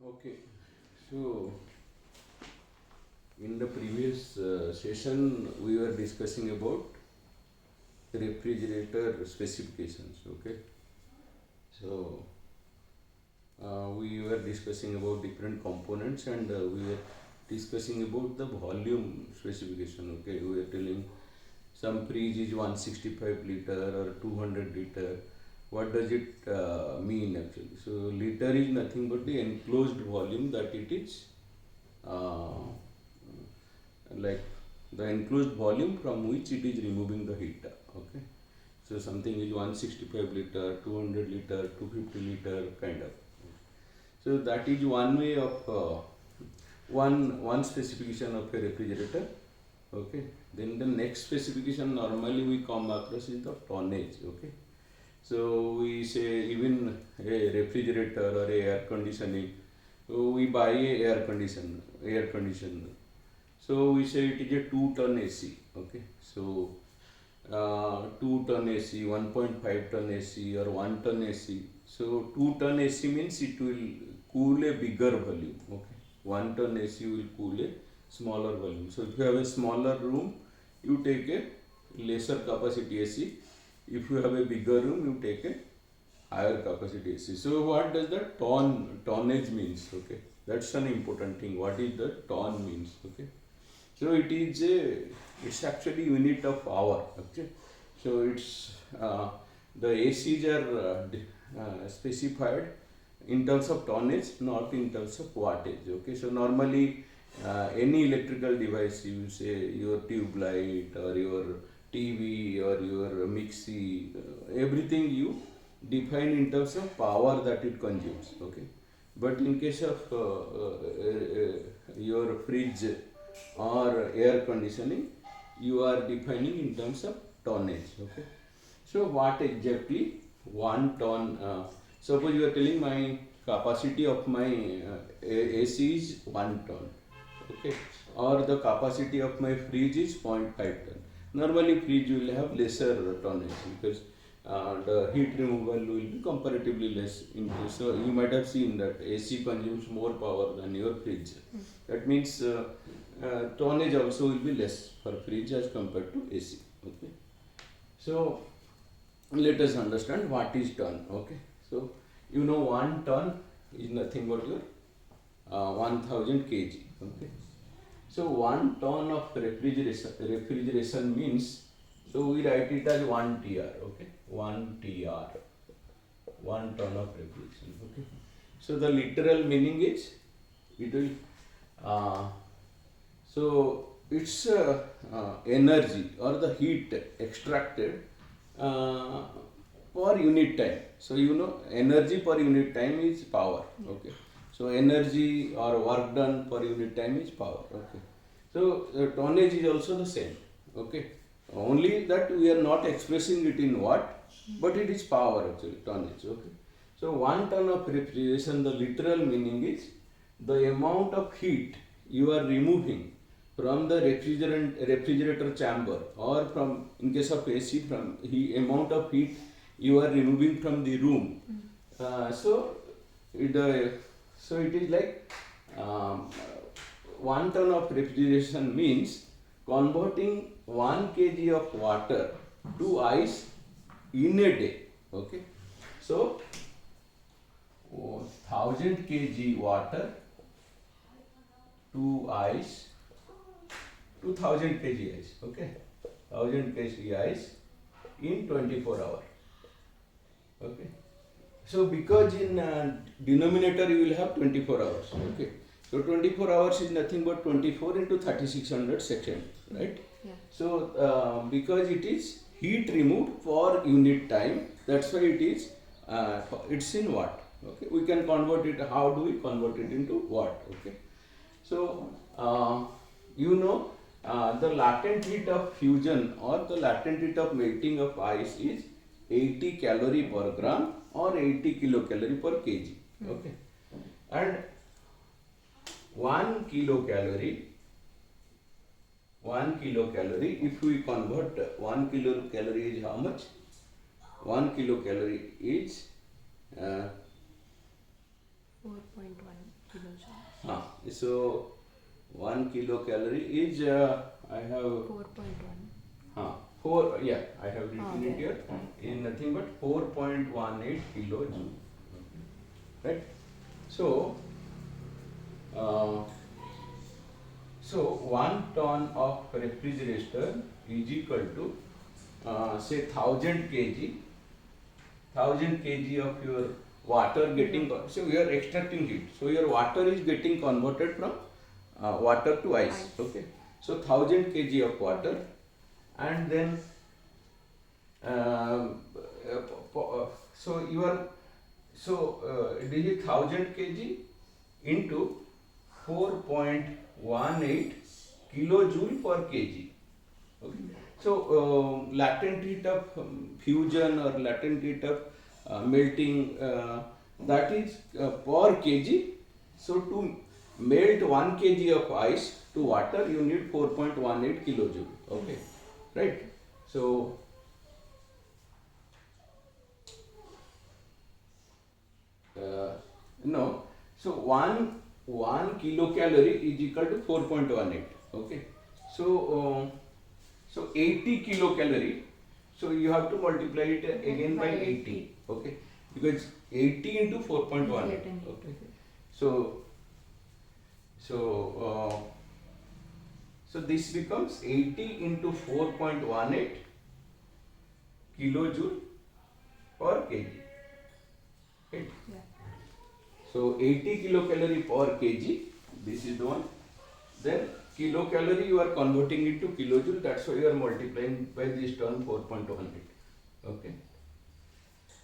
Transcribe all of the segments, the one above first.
Okay, so in the previous session we were discussing about refrigerator specifications. Okay, so we were discussing about different components and we were discussing about the volume specification. Okay, we were telling some fridge is 165 liter or 200 liter. What does it mean actually? So liter is nothing but the enclosed volume that it is uh, like the enclosed volume from which it is removing the heat. Okay, so something is 165 liter, 200 liter, 250 liter kind of. So that is one way of one specification of a refrigerator. Okay, then the next specification normally we come across is the tonnage. Okay, so we say even a refrigerator or a air conditioning, so we buy a air conditioner. So we say it is a 2 ton AC. Okay, so 2 ton AC, 1.5 ton AC or 1 ton AC. So 2 ton AC means it will cool a bigger volume. Okay, 1 ton AC will cool a smaller volume. So if you have a smaller room, you take a lesser capacity AC. If you have a bigger room, you take a higher capacity AC. So what does the tonnage means? Okay, that's an important thing. What is the ton means? Okay, so it's actually unit of hour. Okay, so it's the ACs are specified in terms of tonnage, not in terms of wattage. Okay, so normally any electrical device, you say your tube light or your TV or your mixie, everything you define in terms of power that it consumes. Okay, but in case of your fridge or air conditioning, you are defining in terms of tonnage. Okay, so what exactly 1 ton? Suppose you are telling my capacity of my AC is 1 ton. Okay, or the capacity of my fridge is 0.5 ton. Normally fridge will have lesser tonnage because the heat removal will be comparatively less. So you might have seen that AC consumes more power than your fridge. That means tonnage also will be less for fridge as compared to AC. Okay, so let us understand what is ton. Okay, so 1 ton is nothing but your 1000 kg. Okay, so 1 ton of refrigeration means, so we write it as 1 tr. Okay, 1 tr, 1 ton of refrigeration. Okay, so the literal meaning is it will so it's energy or the heat extracted uh, per unit time. So energy per unit time is power. Okay, so energy or work done per unit time is power. Okay, so tonnage is also the same. Okay, only that we are not expressing it in watt, but it is power actually, tonnage. Okay, so 1 ton of refrigeration, the literal meaning is the amount of heat you are removing from the refrigerator chamber, or from, in case of AC, from the amount of heat you are removing from the room. So it is like 1 ton of refrigeration means converting 1 kg of water to ice in a day. Okay, so 1000 kg water to ice, 2000 kg ice. Okay, 1000 kg ice in 24 hours. Okay, so because in denominator you will have 24 hours. Okay, so 24 hours is nothing but 24 into 3600 seconds, right? Yeah. So because it is heat removed for unit time, that's why it's in watt. Okay, we can convert it. How do we convert it into watt? Okay, so the latent heat of fusion or the latent heat of melting of ice is 80 calorie per gram or 80 kilocalorie per kg. Okay, and 1 kilocalorie, if we convert 1 kilocalorie is how much? 1 kilocalorie is 4.1 So 1 kilocalorie is I have 4, yeah, I have written it here, is nothing but 4.18 kilojoule, right? So uh, so 1 ton of refrigerator is equal to say 1000 kg of your water getting, so you are extracting heat, so your water is getting converted from water to ice, okay? So 1000 kg of water, and then so you are, this is 1000 kg into 4.18 kilojoule per kg. Okay. So latent heat of fusion or latent heat of melting, that is per kg. So to melt 1 kg of ice to water, you need 4.18 kilojoule. Okay, right? So no, so one kilocalorie is equal to 4.18. Okay, so so 80 kilocalorie. So you have to multiply it again by 80. Okay, because 80 into 4.18. Okay, so so so this becomes 80 into 4.18 kilojoule per kg. Right? So 80 kilocalorie per kg, this is the one. Then kilocalorie you are converting it to kilojoule, that's why you are multiplying by this term 4.18. Okay.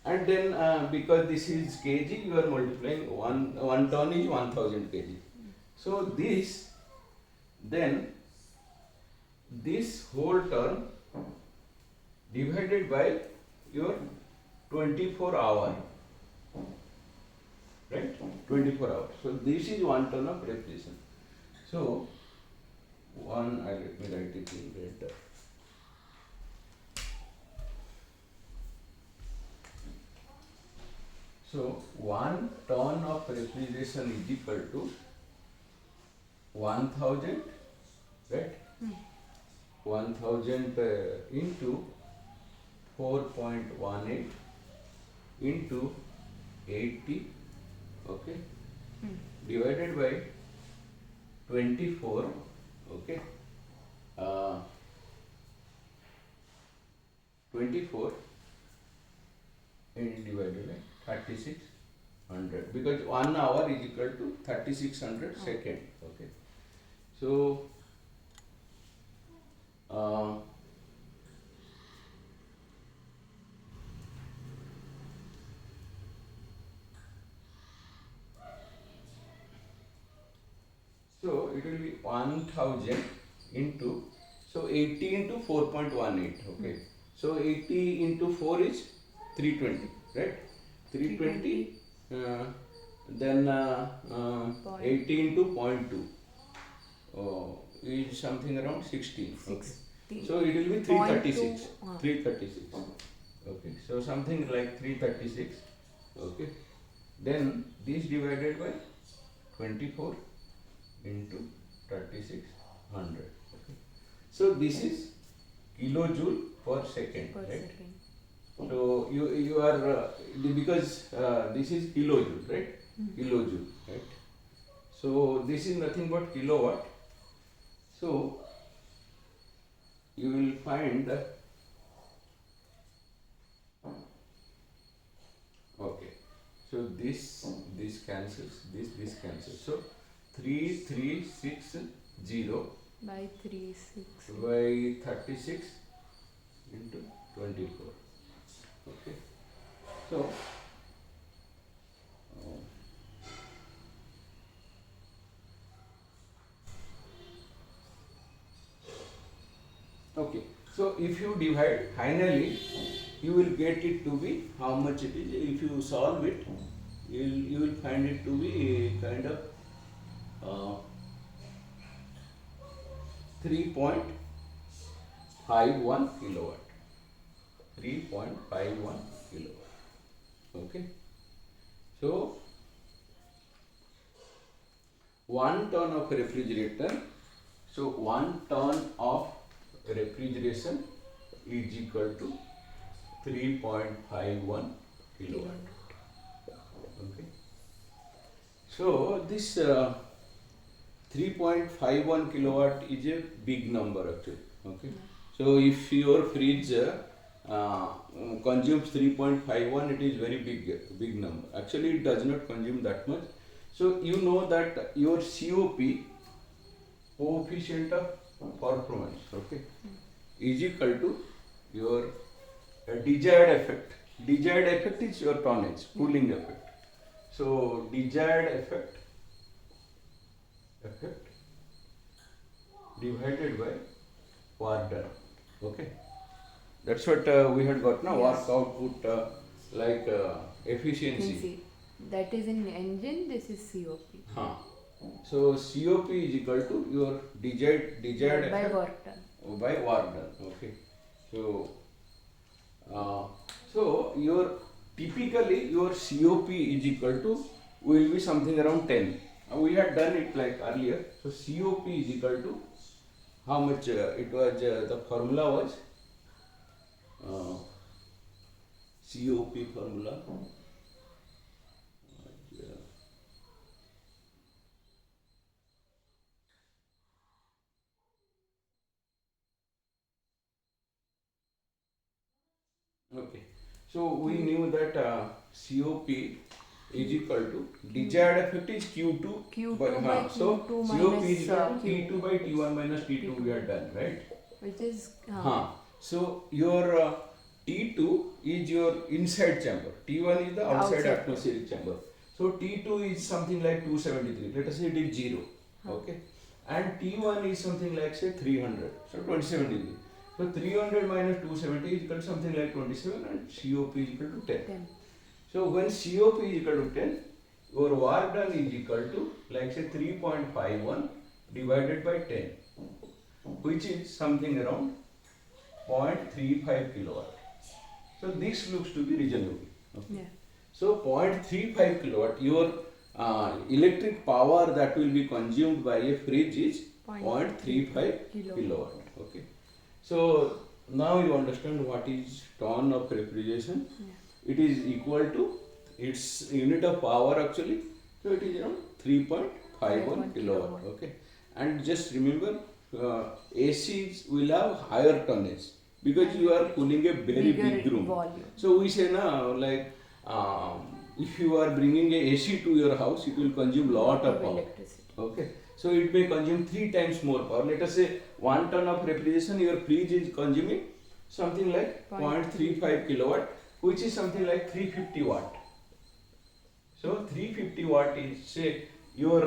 And then because this is kg, you are multiplying 1 ton is 1000 kg. So then this whole term divided by your 24 hour. Right? 24 hours. So this is 1 ton of refrigeration. So let me write it in red. So 1 ton of refrigeration is equal to 1000, right? 1000 into 4.18 into 80, okay, divided by 24, okay, 24 and divided by 3600, because 1 hour is equal to 3600 second, okay. So so it will be 1000 into, so 80 into 4.18, okay. So 80 into 4 is 320, right? 320, then 80 into 0.2 is something around 16. Okay. So it will be 336. 336. Okay. So something like 336. Okay. Then this divided by 24 into 3600. Okay. So this is kilojoule per second, right? So you are because this is kilojoule, right? Kilojoule, right? So this is nothing but kilowatt. So you will find okay. So this cancels, this cancels. So 3360 by 36 by 36 into 24. Okay. So okay. So if you divide, finally you will get it to be how much it is. If you solve it, you will find it to be kind of 3.51 kilowatt. 3.51 kilowatt. Okay. So 1 ton of refrigerator. So 1 ton of refrigeration is equal to 3.51 kilowatt. Okay. So this 3.51 kilowatt is a big number actually. Okay. So if your fridge consumes 3.51, it is very big number. Actually, it does not consume that much. So you know that your COP, coefficient of performance, okay, is equal to your desired effect. Desired effect is your tonnage, cooling effect. So desired effect divided by work done. Okay, that's what we had got now. Yes. Work output like efficiency. That is in engine, this is COP. Huh. So COP is equal to your desired By effect work done. by work done. Okay. So so your typically your COP is equal to will be something around 10. We had done it like earlier. So COP is equal to how much it was the formula was COP formula. Okay, so we knew that COP is equal to desired effect is Q2 Q2 by, by so Q2 COP is minus equal to Q. T2 by T1 minus T2 we are done, right? Which is So your T2 is your inside chamber, T1 is the outside atmospheric chamber. So T2 is something like 273, let us say it is 0, okay, and T1 is something like say 300, so 27 degree. So 300 minus 270 is equal to something like 27 and COP is equal to 10. So when COP is equal to 10, your work done is equal to like say 3.51 divided by 10, which is something around 0.35 kilowatt. So this looks to be reasonable. Okay. Yeah. So 0.35 kilowatt, your electric power that will be consumed by a fridge is 0.35 kilowatt. Okay. So now you understand what is ton of refrigeration. Yeah. It is equal to its unit of power actually. So it is around 3.51 kilowatt. Okay. And just remember ACs will have higher tonnage because you are cooling a very big room. Volume. So we say now like if you are bringing a AC to your house, it will consume lot of power. Electricity. Okay. So it may consume 3 times more power. Let us say 1 ton of refrigeration, your fridge is consuming something like 0.35 kilowatt, which is something like 350 watt. So 350 watt is say your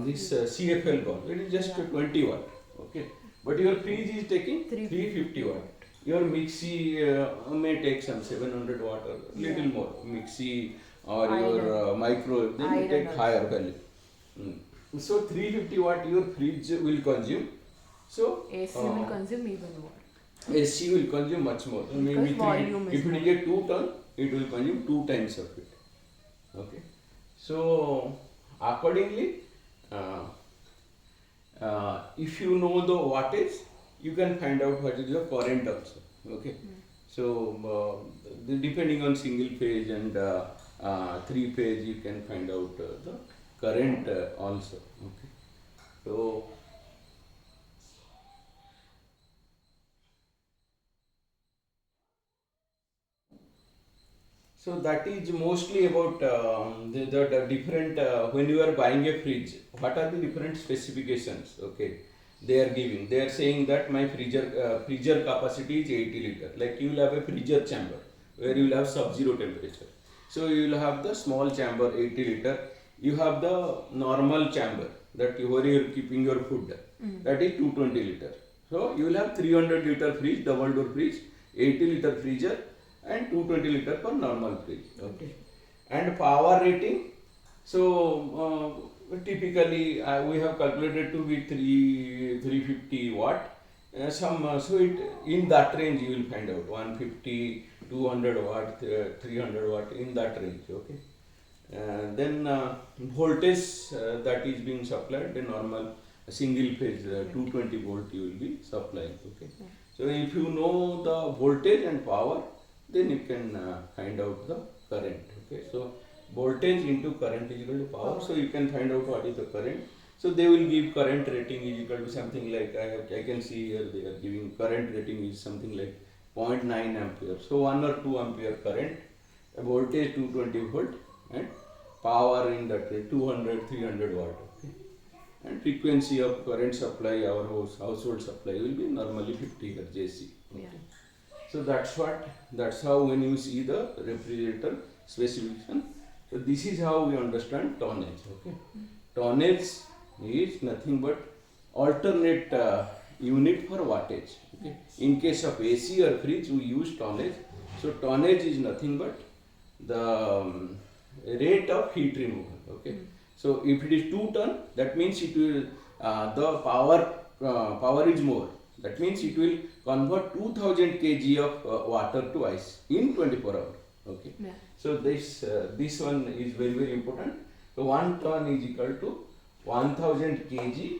this CFL bulb. It is just 20 watt. Okay. But your fridge is taking 350 watt. Your mixie may take some 700 watt or little more. Mixie or your micro, they may take higher value. So 350 watt your fridge will consume. So AC will consume even more. AC will consume much more. So maybe if it is a 2 ton, it will consume 2 times of it. Okay. So accordingly, if you know the wattage, you can find out what is the current also. Okay. So depending on single phase and 3 phase, you can find out the current also. Okay. So that is mostly about the different when you are buying a fridge, what are the different specifications? Okay, they are giving. They are saying that my freezer capacity is 80 liter. Like you will have a freezer chamber where you will have sub-zero temperature. So you will have the small chamber 80 liter. You have the normal chamber that where you are keeping your food. That is 220 liter. So you will have 300 liter fridge, double door fridge, 80 liter freezer, and 220 liter per normal fridge. Okay. And power rating. So typically we have calculated to be 350 watt. So it in that range you will find out 150, 200 watt, 300 watt in that range. Okay. Then voltage that is being supplied, the normal single phase 220 volt you will be supplying. Okay. Yeah. So if you know the voltage and power, then you can find out the current. Okay. So voltage into current is equal to power. So you can find out what is the current. So they will give current rating is equal to something like I can see here they are giving current rating is something like 0.9 ampere. So 1 or 2 ampere current, voltage 220 volt, and power in that 200 300 watt. Okay. And frequency of current supply, our household supply will be normally 50 hertz AC. Okay. Yeah. So that's how when you see the refrigerator specification, so this is how we understand tonnage. Okay. Tonnage is nothing but alternate unit for wattage. Okay. In case of AC or fridge, we use tonnage. So tonnage is nothing but the rate of heat removal. Okay. So if it is 2 ton, that means it will the power is more. That means it will convert 2000 kg of water to ice in 24 hours. Okay. Yeah. So this one is very important. So 1 ton is equal to 1000 kg.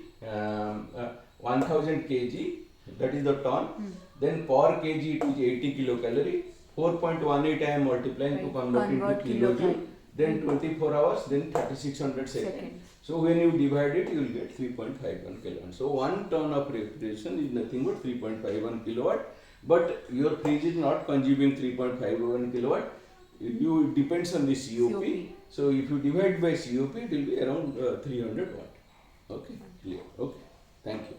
1000 kg, that is the ton. Then per kg it is 80 kilocalorie. 4.18 I am multiplying to convert into kilojoule. Then 24 hours, then 3600 seconds. So when you divide it, you will get 3.51 kilowatt. So 1 ton of refrigeration is nothing but 3.51 kilowatt. But your fridge is not consuming 3.51 kilowatt. It depends on the COP. So if you divide by COP, it will be around 300 watt. Okay, clear. Okay, thank you.